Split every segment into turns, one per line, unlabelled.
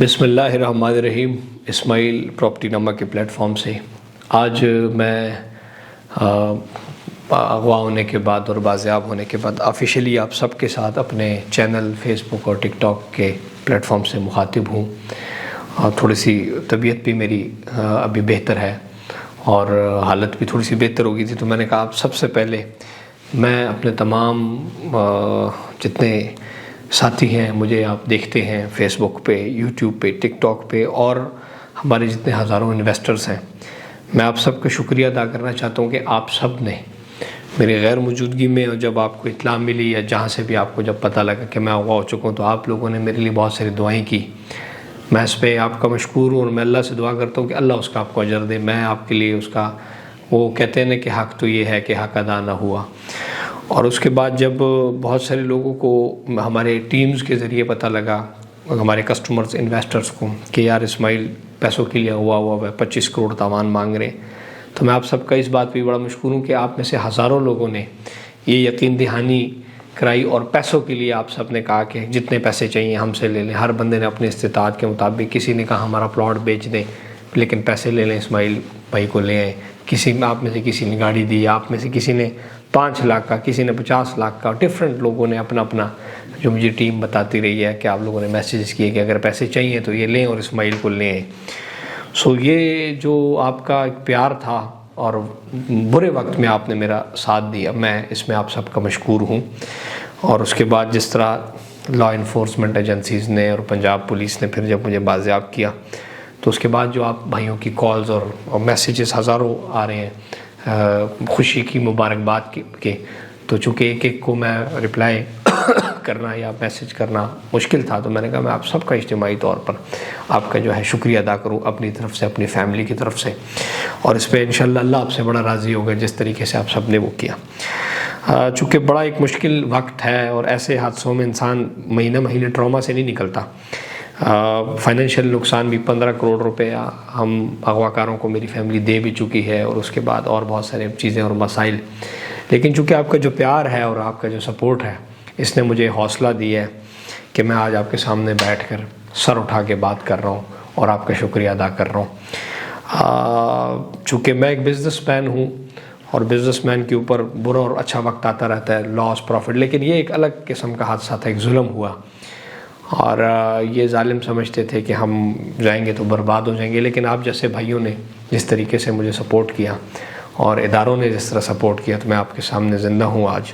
بسم اللہ الرحمن الرحیم۔ اسماعیل پراپرٹی نامہ کے پلیٹ فارم سے آج میں اغوا ہونے کے بعد اور بازیاب ہونے کے بعد آفیشیلی آپ سب کے ساتھ اپنے چینل فیس بک اور ٹک ٹاک کے پلیٹ فارم سے مخاطب ہوں۔ تھوڑی سی طبیعت بھی میری ابھی بہتر ہے اور حالت بھی تھوڑی سی بہتر ہو گئی تھی، تو میں نے کہا آپ سب سے پہلے میں اپنے تمام جتنے ساتھی ہیں، مجھے آپ دیکھتے ہیں فیس بک پہ، یوٹیوب پہ، ٹک ٹاک پہ، اور ہمارے جتنے ہزاروں انویسٹرز ہیں، میں آپ سب کا شکریہ ادا کرنا چاہتا ہوں کہ آپ سب نے میری غیر موجودگی میں، اور جب آپ کو اطلاع ملی یا جہاں سے بھی آپ کو جب پتہ لگا کہ میں اغوا ہو چکا ہوں، تو آپ لوگوں نے میرے لیے بہت ساری دعائیں کی۔ میں اس پہ آپ کا مشکور ہوں اور میں اللہ سے دعا کرتا ہوں کہ اللہ اس کا آپ کو اجر دے۔ میں آپ کے لیے اس کا، وہ کہتے ہیں نا کہ حق تو یہ ہے کہ حق ادا نہ ہوا۔ اور اس کے بعد جب بہت سارے لوگوں کو ہمارے ٹیمز کے ذریعے پتہ لگا، ہمارے کسٹمرز، انویسٹرز کو، کہ یار اسماعیل پیسوں کے لیے ہوا ہے، 25 کروڑ تاوان مانگ رہے ہیں، تو میں آپ سب کا اس بات پہ بڑا مشکور ہوں کہ آپ میں سے ہزاروں لوگوں نے یہ یقین دہانی کرائی، اور پیسوں کے لیے آپ سب نے کہا کہ جتنے پیسے چاہیے ہم سے لے لیں۔ ہر بندے نے اپنی استطاعت کے مطابق، کسی نے کہا ہمارا پلاٹ بیچ دیں لیکن پیسے لے لیں، اسماعیل بھائی کو لے آئیں۔ کسی میں آپ میں سے کسی نے گاڑی دی، آپ میں سے کسی نے 5 لاکھ کا، کسی نے 50 لاکھ کا، ڈفرینٹ لوگوں نے اپنا اپنا، جو مجھے ٹیم بتاتی رہی ہے کہ آپ لوگوں نے میسیجز کیے کہ اگر پیسے چاہیے تو یہ لیں اور اسماعیل کو لیں۔ سو یہ جو آپ کا ایک پیار تھا اور برے وقت میں آپ نے میرا ساتھ دیا، میں اس میں آپ سب کا مشکور ہوں۔ اور اس کے بعد جس طرح لا انفورسمنٹ ایجنسیز نے اور پنجاب پولیس نے پھر جب مجھے بازیاب کیا، تو اس کے بعد جو آپ بھائیوں کی کالز اور میسیجز ہزاروں آ رہے ہیں خوشی کی، مبارکباد کے، تو چونکہ ایک ایک کو میں رپلائی کرنا یا میسیج کرنا مشکل تھا، تو میں نے کہا میں آپ سب کا اجتماعی طور پر آپ کا جو ہے شکریہ ادا کروں، اپنی طرف سے، اپنی فیملی کی طرف سے، اور اس پہ انشاءاللہ اللہ آپ سے بڑا راضی ہوگا جس طریقے سے آپ سب نے وہ کیا۔ چونکہ بڑا ایک مشکل وقت ہے اور ایسے حادثوں میں انسان مہینے ٹراما سے نہیں نکلتا۔ فائنینشیل نقصان بھی 15 کروڑ روپے ہم اغوا کاروں کو میری فیملی دے بھی چکی ہے، اور اس کے بعد اور بہت سارے چیزیں اور مسائل، لیکن چونکہ آپ کا جو پیار ہے اور آپ کا جو سپورٹ ہے، اس نے مجھے حوصلہ دیا ہے کہ میں آج آپ کے سامنے بیٹھ کر سر اٹھا کے بات کر رہا ہوں اور آپ کا شکریہ ادا کر رہا ہوں۔ چونکہ میں ایک بزنس مین ہوں اور بزنس مین کے اوپر برا اور اچھا وقت آتا رہتا ہے، لاس پروفٹ، لیکن یہ ایک الگ قسم کا حادثہ تھا، ایک ظلم ہوا، اور یہ ظالم سمجھتے تھے کہ ہم جائیں گے تو برباد ہو جائیں گے، لیکن آپ جیسے بھائیوں نے جس طریقے سے مجھے سپورٹ کیا اور اداروں نے جس طرح سپورٹ کیا، تو میں آپ کے سامنے زندہ ہوں آج۔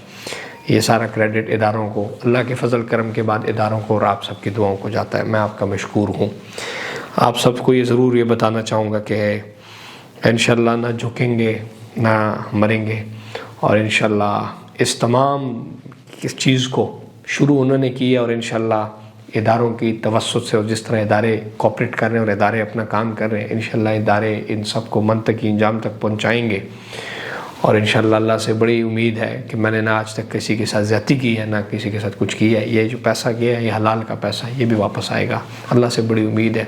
یہ سارا کریڈٹ اداروں کو، اللہ کے فضل کرم کے بعد اداروں کو اور آپ سب کی دعاؤں کو جاتا ہے۔ میں آپ کا مشکور ہوں۔ آپ سب کو یہ ضرور یہ بتانا چاہوں گا کہ انشاءاللہ نہ جھکیں گے نہ مریں گے، اور انشاءاللہ اس تمام اس چیز کو شروع انہوں نے کی ہے، اور انشاءاللہ اداروں کی توسط سے، اور جس طرح ادارے کوآپریٹ کر رہے ہیں اور ادارے اپنا کام کر رہے ہیں، انشاءاللہ ادارے ان سب کو منطقی انجام تک پہنچائیں گے۔ اور انشاءاللہ اللہ سے بڑی امید ہے کہ میں نے نہ آج تک کسی کے ساتھ زیادتی کی ہے، نہ کسی کے ساتھ کچھ کیا ہے۔ یہ جو پیسہ گیا ہے یہ حلال کا پیسہ ہے، یہ بھی واپس آئے گا، اللہ سے بڑی امید ہے۔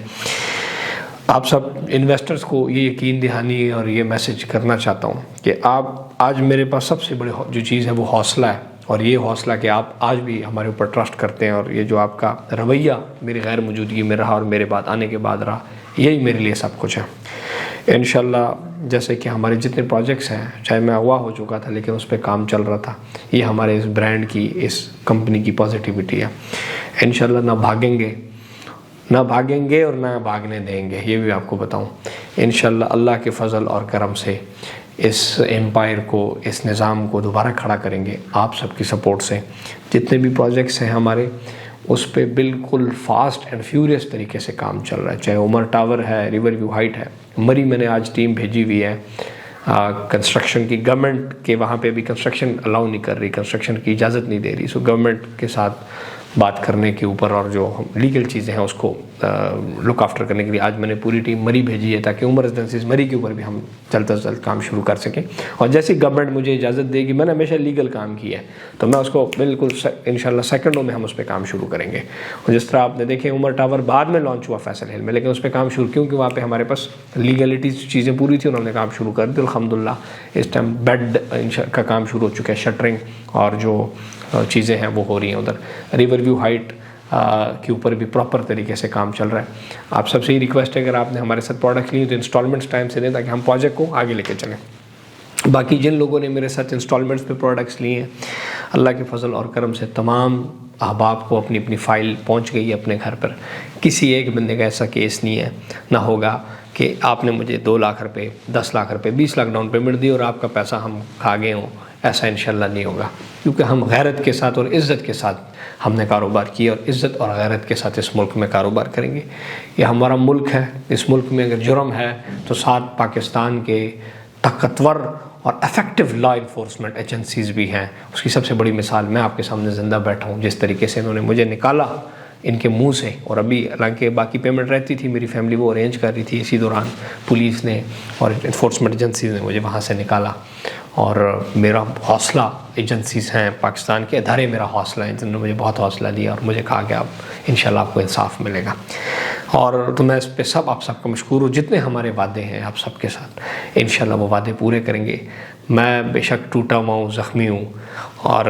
آپ سب انویسٹرز کو یہ یقین دہانی اور یہ میسج کرنا چاہتا ہوں کہ آپ آج میرے پاس سب سے بڑی جو چیز ہے وہ حوصلہ ہے، اور یہ حوصلہ کہ آپ آج بھی ہمارے اوپر ٹرسٹ کرتے ہیں، اور یہ جو آپ کا رویہ میری غیر موجودگی میں رہا اور میرے بعد آنے کے بعد رہا، یہی میرے لیے سب کچھ ہے۔ انشاءاللہ جیسے کہ ہمارے جتنے پروجیکٹس ہیں، چاہے میں اغوا ہو چکا تھا لیکن اس پہ کام چل رہا تھا، یہ ہمارے اس برانڈ کی، اس کمپنی کی پازیٹیوٹی ہے۔ انشاءاللہ نہ بھاگیں گے اور نہ بھاگنے دیں گے، یہ بھی آپ کو بتاؤں۔ انشاءاللہ اللہ کے فضل اور کرم سے اس ایمپائر کو، اس نظام کو دوبارہ کھڑا کریں گے آپ سب کی سپورٹ سے۔ جتنے بھی پروجیکٹس ہیں ہمارے، اس پہ بالکل فاسٹ اینڈ فیوریس طریقے سے کام چل رہا ہے، چاہے عمر ٹاور ہے، ریور ویو ہائٹ ہے، مری میں نے آج ٹیم بھیجی ہوئی ہے کنسٹرکشن کی۔ گورنمنٹ کے وہاں پہ بھی کنسٹرکشن الاؤ نہیں کر رہی، کنسٹرکشن کی اجازت نہیں دے رہی، سو گورنمنٹ کے ساتھ بات کرنے کے اوپر اور جو لیگل چیزیں ہیں اس کو لک آفٹر کرنے کے لیے آج میں نے پوری ٹیم مری بھیجی ہے، تاکہ عمر ریزیڈنسیز مری کے اوپر بھی ہم جلد از جلد کام شروع کر سکیں۔ اور جیسے گورنمنٹ مجھے اجازت دے گی، میں نے ہمیشہ لیگل کام کیا ہے، تو میں اس کو بالکل انشاءاللہ سیکنڈوں میں ہم اس پہ کام شروع کریں گے۔ اور جس طرح آپ نے دیکھے عمر ٹاور بعد میں لانچ ہوا فیصل ہل میں، لیکن اس پہ کام شروع کیونکہ وہاں پہ ہمارے پاس لیگلٹیز چیزیں پوری تھی، انہوں نے کام شروع کر دی الحمدللہ۔ اس ٹائم بیڈ کا کام شروع ہو چکا ہے، شٹرنگ اور جو چیزیں ہیں وہ ہو رہی ہیں ادھر۔ ریور ویو ہائٹ کے اوپر بھی پراپر طریقے سے کام چل رہا ہے. آپ سب سے ہی ریکویسٹ ہے اگر آپ نے ہمارے ساتھ پروڈکٹس لی تو انسٹالمنٹس ٹائم سے دیں تاکہ ہم پروجیکٹ کو آگے لے کے چلیں. باقی جن لوگوں نے میرے ساتھ انسٹالمنٹس پہ پروڈکٹس لیے ہیں, اللہ کے فضل اور کرم سے تمام احباب کو اپنی اپنی فائل پہنچ گئی ہے اپنے گھر پر. کسی ایک بندے کا ایسا کیس نہیں ہے, نہ ہوگا کہ آپ نے مجھے 2 لاکھ روپے, 10 لاکھ روپے, 20 لاکھ ڈاؤن پیمنٹ دی اور آپ کا پیسہ ہم کھا گئے ہوں. ایسا انشاءاللہ نہیں ہوگا, کیونکہ ہم غیرت کے ساتھ اور عزت کے ساتھ ہم نے کاروبار کیا, اور عزت اور غیرت کے ساتھ اس ملک میں کاروبار کریں گے. یہ ہمارا ملک ہے, اس ملک میں اگر جرم ہے تو 7 پاکستان کے طاقتور اور افیکٹو لا انفورسمنٹ ایجنسیز بھی ہیں. اس کی سب سے بڑی مثال میں آپ کے سامنے زندہ بیٹھا ہوں. جس طریقے سے انہوں نے مجھے نکالا ان کے منہ سے, اور ابھی حالانکہ باقی پیمنٹ رہتی تھی, میری فیملی وہ ارینج کر رہی تھی, اسی دوران پولیس نے اور انفورسمنٹ ایجنسیز نے مجھے وہاں سے نکالا. اور میرا حوصلہ ایجنسیز ہیں پاکستان کے ادارے, میرا حوصلہ ہے, جنہوں نے مجھے بہت حوصلہ دیا اور مجھے کہا کہ اب انشاءاللہ آپ کو انصاف ملے گا. اور تو میں اس پہ آپ سب کا مشکور ہوں. جتنے ہمارے وعدے ہیں آپ سب کے ساتھ انشاءاللہ وہ وعدے پورے کریں گے. میں بے شک ٹوٹا ہوا ہوں, زخمی ہوں, اور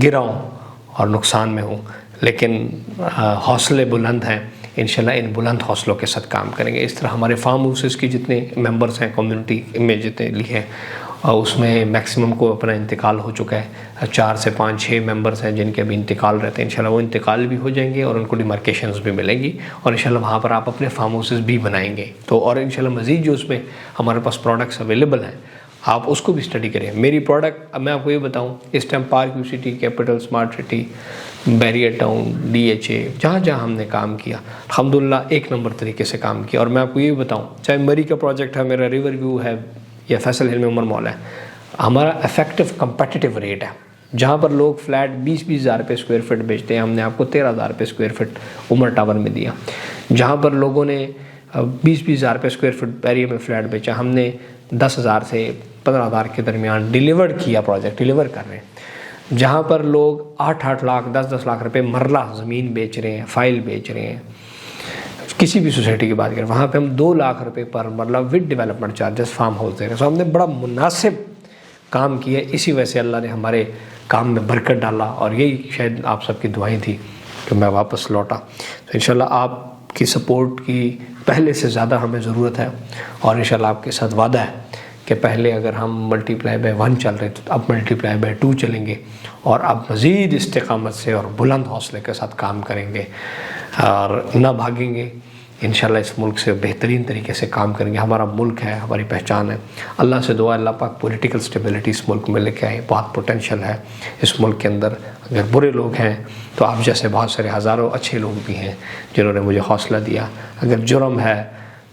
گرا ہوں اور نقصان میں ہوں, لیکن حوصلے بلند ہیں. انشاءاللہ ان بلند حوصلوں کے ساتھ کام کریں گے. اس طرح ہمارے فارم ہاؤسز کی جتنے ممبرز ہیں کمیونٹی میں, جتنے لکھے ہیں, اس میں میکسیمم کو اپنا انتقال ہو چکا ہے. 4 سے 5-6 ممبرز ہیں جن کے ابھی انتقال رہتے ہیں. انشاءاللہ وہ انتقال بھی ہو جائیں گے اور ان کو ڈیمارکیشنز بھی ملیں گی, اور انشاءاللہ وہاں پر آپ اپنے فارم ہاؤسز بھی بنائیں گے. تو اور انشاءاللہ مزید جو اس میں ہمارے پاس پروڈکٹس اویلیبل ہیں آپ اس کو بھی اسٹڈی کریں. میری پروڈکٹ, اب میں آپ کو یہ بتاؤں, اس time park view city, capital smart city, Bahria town, DHA, جہاں جہاں ہم نے کام کیا الحمدللہ 1 نمبر طریقے سے کام کیا. اور میں آپ کو یہ بتاؤں, چاہے مری کا پروجیکٹ ہے, میرا ریور ویو ہے, یا فیصل ہل میں عمر مال ہے, ہمارا افیکٹو کمپیٹیٹیو ریٹ ہے. جہاں پر لوگ فلیٹ 20-20 ہزار روپے اسکوائر فٹ بیچتے ہیں, ہم نے آپ کو 13,000 روپے اسکوائر فٹ عمر ٹاور میں دیا. جہاں پر لوگوں نے 20-20 ہزار روپے اسکوائر فٹ بیریئر میں فلیٹ بیچا, ہم نے 10,000 سے 15,000 کے درمیان ڈیلیورڈ کیا, پروجیکٹ ڈیلیور کر رہے ہیں. جہاں پر لوگ 8-8 لاکھ 10-10 لاکھ روپے مرلہ زمین بیچ رہے ہیں, فائل بیچ رہے ہیں, کسی بھی سوسائٹی کی بات کریں, وہاں پہ ہم 2 لاکھ روپے پر مرلہ with development charges farm house دے رہے ہیں. سو ہم نے بڑا مناسب کام کیا. اسی وجہ سے اللہ نے ہمارے کام میں برکت ڈالا, اور یہی شاید آپ سب کی دعائیں تھی کہ میں واپس لوٹا. تو انشاءاللہ آپ کی سپورٹ کی پہلے سے زیادہ ہمیں ضرورت ہے, اور انشاءاللہ آپ کے ساتھ وعدہ ہے کہ پہلے اگر ہم ملٹیپلائی بائی 1 چل رہے تو اب ملٹیپلائی بائی 2 چلیں گے, اور اب مزید استقامت سے اور بلند حوصلے کے ساتھ کام کریں گے, اور نہ بھاگیں گے. انشاءاللہ اس ملک سے بہترین طریقے سے کام کریں گے. ہمارا ملک ہے, ہماری پہچان ہے. اللہ سے دعا اللہ پاک پولیٹیکل سٹیبلٹی اس ملک میں لے کے آئے. بہت پوٹینشیل ہے اس ملک کے اندر. اگر برے لوگ ہیں تو آپ جیسے بہت سارے ہزاروں اچھے لوگ بھی ہیں جنہوں نے مجھے حوصلہ دیا. اگر جرم ہے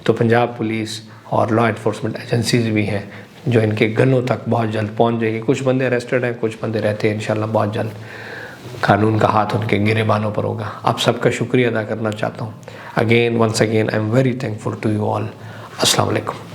تو پنجاب پولیس اور لا انفورسمنٹ ایجنسیز بھی ہیں جو ان کے گنوں تک بہت جلد پہنچ جائے گی. کچھ بندے اریسٹڈ ہیں, کچھ بندے رہتے ہیں, انشاءاللہ بہت جلد قانون کا ہاتھ ان کے گریبانوں پر ہوگا. آپ سب کا شکریہ ادا کرنا چاہتا ہوں. Again once again I am very thankful to you all. السلام علیکم.